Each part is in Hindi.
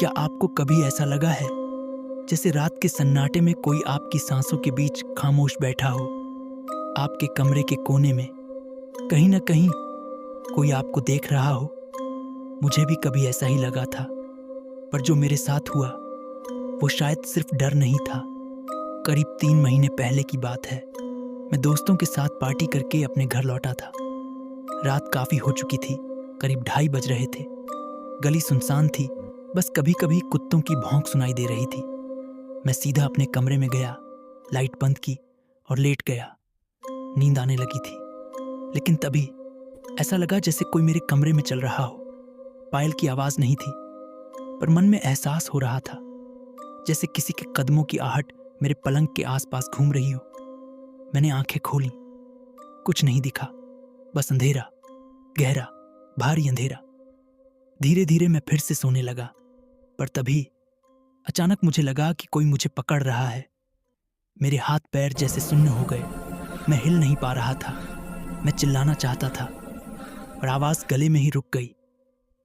क्या आपको कभी ऐसा लगा है जैसे रात के सन्नाटे में कोई आपकी सांसों के बीच खामोश बैठा हो? आपके कमरे के कोने में कहीं ना कहीं कोई आपको देख रहा हो। मुझे भी कभी ऐसा ही लगा था, पर जो मेरे साथ हुआ वो शायद सिर्फ डर नहीं था। करीब 3 महीने पहले की बात है। मैं दोस्तों के साथ पार्टी करके अपने घर लौटा था। रात काफ़ी हो चुकी थी, करीब 2:30 बज रहे थे। गली सुनसान थी, बस कभी कभी कुत्तों की भौंक सुनाई दे रही थी। मैं सीधा अपने कमरे में गया, लाइट बंद की और लेट गया। नींद आने लगी थी, लेकिन तभी ऐसा लगा जैसे कोई मेरे कमरे में चल रहा हो। पायल की आवाज़ नहीं थी, पर मन में एहसास हो रहा था जैसे किसी के कदमों की आहट मेरे पलंग के आसपास घूम रही हो। मैंने आंखें खोली, कुछ नहीं दिखा, बस अंधेरा, गहरा, भारी अंधेरा। धीरे धीरे मैं फिर से सोने लगा, पर तभी अचानक मुझे लगा कि कोई मुझे पकड़ रहा है। मेरे हाथ पैर जैसे सुन्न हो गए। मैं हिल नहीं पा रहा था। मैं चिल्लाना चाहता था, पर आवाज़ गले में ही रुक गई।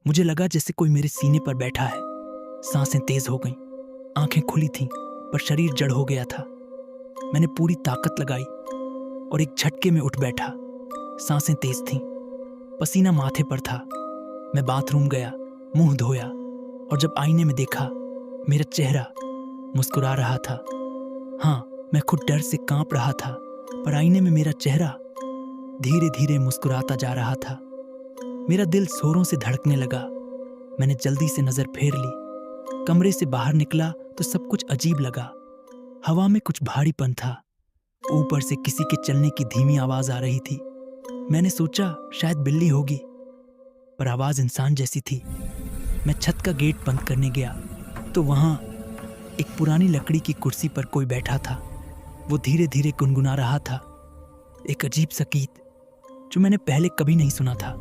मुझे लगा जैसे कोई मेरे सीने पर बैठा है। सांसें तेज हो गईं, आंखें खुली थीं, पर शरीर जड़ हो गया था। मैंने पूरी ताकत लगाई और एक झटके में उठ बैठा। सांसें तेज थीं, पसीना माथे पर था। मैं बाथरूम गया, मुंह धोया और जब आईने में देखा, मेरा चेहरा मुस्कुरा रहा था। हाँ, मैं खुद डर से कांप रहा था, पर आईने में मेरा चेहरा धीरे धीरे मुस्कुराता जा रहा था। मेरा दिल जोरों से धड़कने लगा। मैंने जल्दी से नजर फेर ली। कमरे से बाहर निकला तो सब कुछ अजीब लगा। हवा में कुछ भारीपन था। ऊपर से किसी के चलने की धीमी आवाज आ रही थी। मैंने सोचा शायद बिल्ली होगी, पर आवाज इंसान जैसी थी। मैं छत का गेट बंद करने गया तो वहां एक पुरानी लकड़ी की कुर्सी पर कोई बैठा था। वो धीरे धीरे गुनगुना रहा था, एक अजीब सा गीत जो मैंने पहले कभी नहीं सुना था।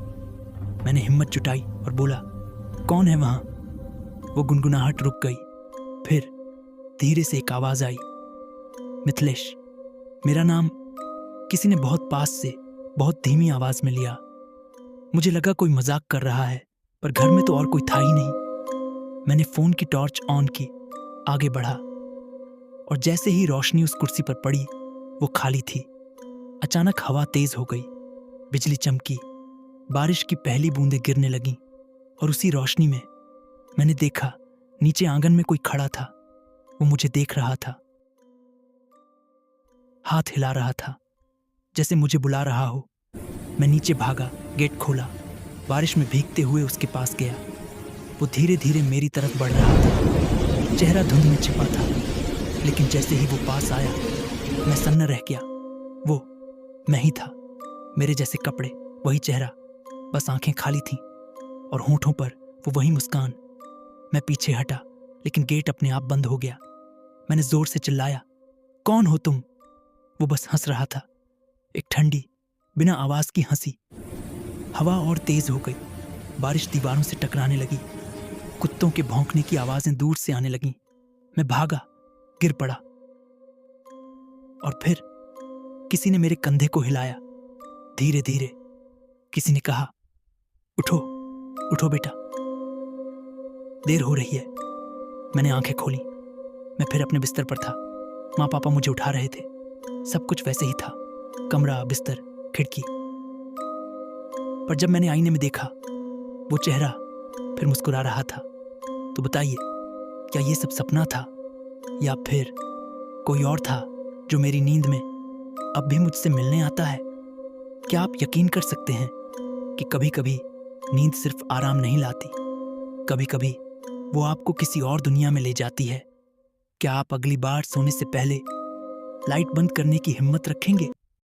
मैंने हिम्मत जुटाई और बोला, कौन है वहां? वो गुनगुनाहट रुक गई। फिर धीरे से एक आवाज आई, मिथिलेश। मेरा नाम किसी ने बहुत पास से बहुत धीमी आवाज में लिया। मुझे लगा कोई मजाक कर रहा है, पर घर में तो और कोई था ही नहीं। मैंने फोन की टॉर्च ऑन की, आगे बढ़ा और जैसे ही रोशनी उस कुर्सी पर पड़ी, वो खाली थी। अचानक हवा तेज हो गई, बिजली चमकी, बारिश की पहली बूंदें गिरने लगीं और उसी रोशनी में मैंने देखा नीचे आंगन में कोई खड़ा था। वो मुझे देख रहा था, हाथ हिला रहा था जैसे मुझे बुला रहा हो। मैं नीचे भागा, गेट खोला, बारिश में भीगते हुए उसके पास गया। वो धीरे धीरे मेरी तरफ बढ़ रहा था। चेहरा धुंध में छिपा था, लेकिन जैसे ही वो पास आया, मैं सन्न रह गया। वो मैं ही था, मेरे जैसे कपड़े, वही चेहरा, बस आंखें खाली थीं और होंठों पर वो वही मुस्कान। मैं पीछे हटा, लेकिन गेट अपने आप बंद हो गया। मैंने जोर से चिल्लाया, कौन हो तुम? वो बस हंस रहा था, एक ठंडी बिना आवाज की हंसी। हवा और तेज हो गई, बारिश दीवारों से टकराने लगी, कुत्तों के भौंकने की आवाजें दूर से आने लगीं। मैं भागा, गिर पड़ा और फिर किसी ने मेरे कंधे को हिलाया। धीरे धीरे किसी ने कहा, उठो उठो बेटा, देर हो रही है। मैंने आंखें खोली। मैं फिर अपने बिस्तर पर था। माँ पापा मुझे उठा रहे थे। सब कुछ वैसे ही था, कमरा, बिस्तर, खिड़की। पर जब मैंने आईने में देखा, वो चेहरा फिर मुस्कुरा रहा था। तो बताइए, क्या ये सब सपना था या फिर कोई और था जो मेरी नींद में अब भी मुझसे मिलने आता है? क्या आप यकीन कर सकते हैं कि कभी कभी नींद सिर्फ आराम नहीं लाती, कभी कभी वो आपको किसी और दुनिया में ले जाती है। क्या आप अगली बार सोने से पहले लाइट बंद करने की हिम्मत रखेंगे?